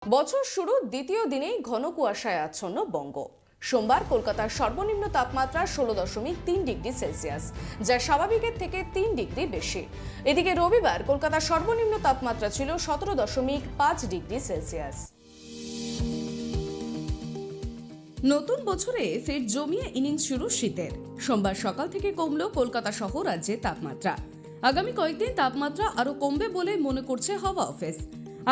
বছর শুরু দ্বিতীয় দিনেই ঘন কুয়াশায় আচ্ছন্ন বঙ্গ। সোমবার কলকাতার সর্বনিম্ন তাপমাত্রা 16.3 ডিগ্রি সেলসিয়াস, যা স্বাভাবিকের থেকে 3 ডিগ্রি বেশি। এদিকে রবিবার কলকাতার সর্বনিম্ন তাপমাত্রা ছিল 17.5 ডিগ্রি সেলসিয়াস। নতুন বছরে ফের জমিয়ে ইনিংস শুরু শীতের। সোমবার সকাল থেকে কমল কলকাতা সহ রাজ্যের তাপমাত্রা। আগামী কয়েকদিন তাপমাত্রা আরো কমবে বলে মনে করছে হাওয়া অফিস।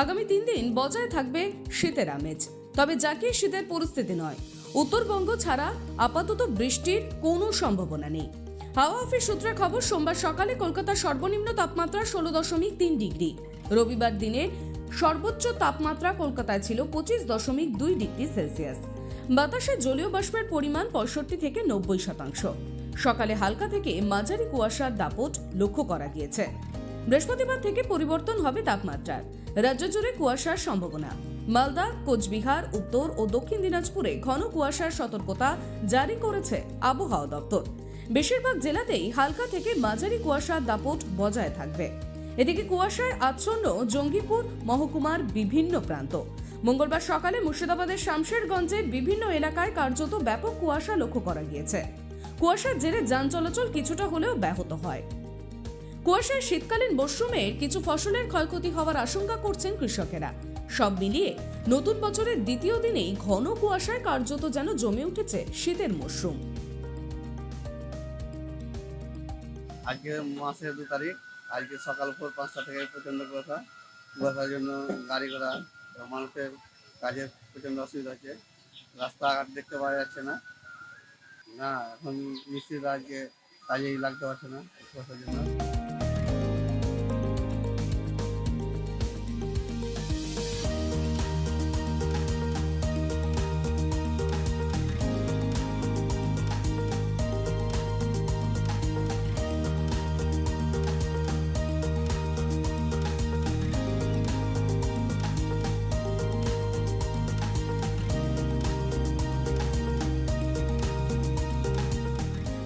আগামী 3 দিন বজায় থাকবে শীতের আমেজ, তবে জাঁকিয়ে শীতের পরিস্থিতি নয়। উত্তরবঙ্গ ছাড়া আপাতত বৃষ্টির কোনো সম্ভাবনা নেই। হাওয়া অফিস সূত্রে খবর, সোমবার সকালে কলকাতার সর্বনিম্ন তাপমাত্রা 16.3 ডিগ্রি। রবিবার দিনে সর্বোচ্চ তাপমাত্রা কলকাতায় ছিল 25.2 ডিগ্রি সেলসিয়াস। বাতাসে জলীয় বাষ্পের পরিমাণ 65 থেকে 90%। সকালে হালকা থেকে মাঝারি কুয়াশার দাপট লক্ষ্য করা গিয়েছে। বৃহস্পতিবার থেকে পরিবর্তন হবে তাপমাত্রার। রাজ্য জুড়ে কুয়াশার সম্ভাবনা। মালদা, কোচবিহার, উত্তর ও দক্ষিণ দিনাজপুরে ঘন কুয়াশার সতর্কতা জারি করেছে আবহাওয়া দপ্তর। বেশিরভাগ জেলাতেই হালকা থেকে মাঝারি কুয়াশার দাপট বজায় থাকবে। এদিকে কুয়াশায় আচ্ছন্ন জঙ্গিপুর মহকুমার বিভিন্ন প্রান্ত। মঙ্গলবার সকালে মুর্শিদাবাদের শামশেরগঞ্জের বিভিন্ন এলাকায় কার্যত ব্যাপক কুয়াশা লক্ষ্য করা গিয়েছে। কুয়াশার জেরে যান চলাচল কিছুটা হলেও ব্যাহত হয়। কুয়াশায় শীতকালীন মরশুমের কিছু ফসলের ক্ষয়ক্ষতি হওয়ার আশঙ্কা করছেন কৃষকেরা। সব মিলিয়ে নতুন বছরের দ্বিতীয় দিনেই ঘন কুয়াশায় কার্যত যেন জমে উঠেছে শীতের মরশুম। আজকে মাসের 2 তারিখ। আজকে সকাল ভোর 5টা থেকে প্রচণ্ড কুয়াশার জন্য গাড়ি ঘোড়া মানুষের কাজের প্রচণ্ড অসুবিধা হচ্ছে। রাস্তাঘাট দেখতে পাওয়া যাচ্ছে না। এখন মিস্ত্রিরা আজকে কাজেই লাগতে পারছে না কুয়াশার জন্য।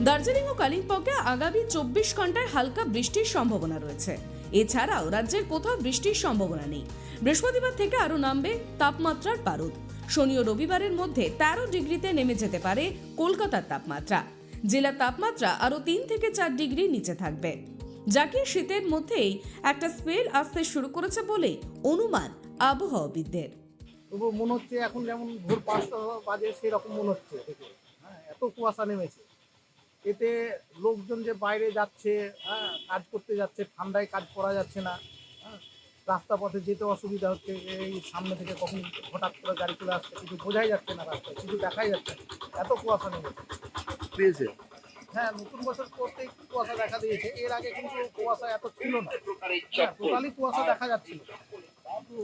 দার্জিলিং ও কালিম্পংয়ে আগামী 24 ঘন্টায় হালকা বৃষ্টির সম্ভাবনা রয়েছে। এছাড়াও রাজ্যের কোথাও বৃষ্টির সম্ভাবনা নেই। বৃহস্পতিবার থেকে আরো নামবে তাপমাত্রার পারদ। শনি ও রবিবারের মধ্যে 13 ডিগ্রিতে নেমে যেতে পারে কলকাতার তাপমাত্রা। জেলার তাপমাত্রা আরো 3 থেকে 4 ডিগ্রি নিচে থাকবে। যাকে শীতের মধ্যেই একটা স্পেল আসতে শুরু করেছে বলে অনুমান আবহাওয়াবিদদের। তবু মনে হচ্ছে এখন যেমন ভোর 5টা বাজে সেরকম মনে হচ্ছে। এত কুয়াশা নেমেছে, এতে লোকজন যে বাইরে যাচ্ছে, কাজ করতে যাচ্ছে, ঠান্ডায় কাজ করা যাচ্ছে না। রাস্তা পথে যেতে অসুবিধা হচ্ছে। এই সামনে থেকে কখন হঠাৎ করে গাড়ি চলে আসছে, কিছু বোঝাই যাচ্ছে না, রাস্তায় কিছু দেখাই যাচ্ছে না, এত কুয়াশা নেমেছে। হ্যাঁ, নতুন বছর পরতেই কুয়াশা দেখা দিয়েছে। এর আগে কিন্তু কুয়াশা এত ছিল না, টোটালি কুয়াশা দেখা যাচ্ছিল। কিন্তু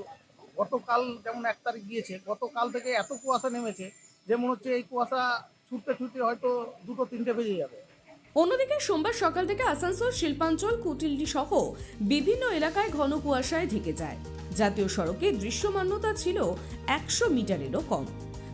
গতকাল যেমন 1 তারিখ গিয়েছে, গতকাল থেকে এত কুয়াশা নেমেছে যে মনে হচ্ছে এই কুয়াশা ছুটতে ছুটতে হয়তো 2-3টে বেজে যাবে। অন্যদিকে সোমবার সকাল থেকে আসানসোল, শিল্পাঞ্চল, কুটিলটি সহ বিভিন্ন এলাকায় ঘন কুয়াশায় ঢেকে যায়। জাতীয় সড়কে দৃশ্যমানতা ছিল 100 মিটারেরও কম।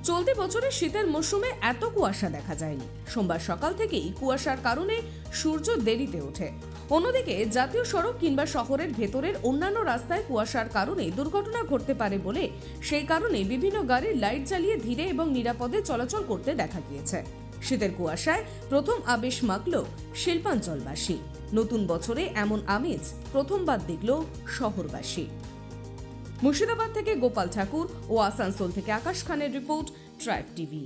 চলতি বছরের শীতের মরশুমে এত কুয়াশা দেখা যায়নি। সোমবার সকাল থেকেই কুয়াশার কারণে সূর্য দেরিতে ওঠে। অন্যদিকে জাতীয় সড়ক কিংবা শহরের ভেতরের অন্যান্য রাস্তায় কুয়াশার কারণে দুর্ঘটনা ঘটতে পারে বলে সেই কারণে বিভিন্ন গাড়ির লাইট জ্বালিয়ে ধীরে এবং নিরাপদে চলাচল করতে দেখা গিয়েছে। শীতের কুয়াশায় প্রথম আবেশ মাখল শিল্পাঞ্চলবাসী। নতুন বছরে এমন আমেজ প্রথমবার দেখল শহরবাসী। মুর্শিদাবাদ থেকে গোপাল ঠাকুর ও আসানসোল থেকে আকাশ খানের রিপোর্ট, ট্রাইব টিভি।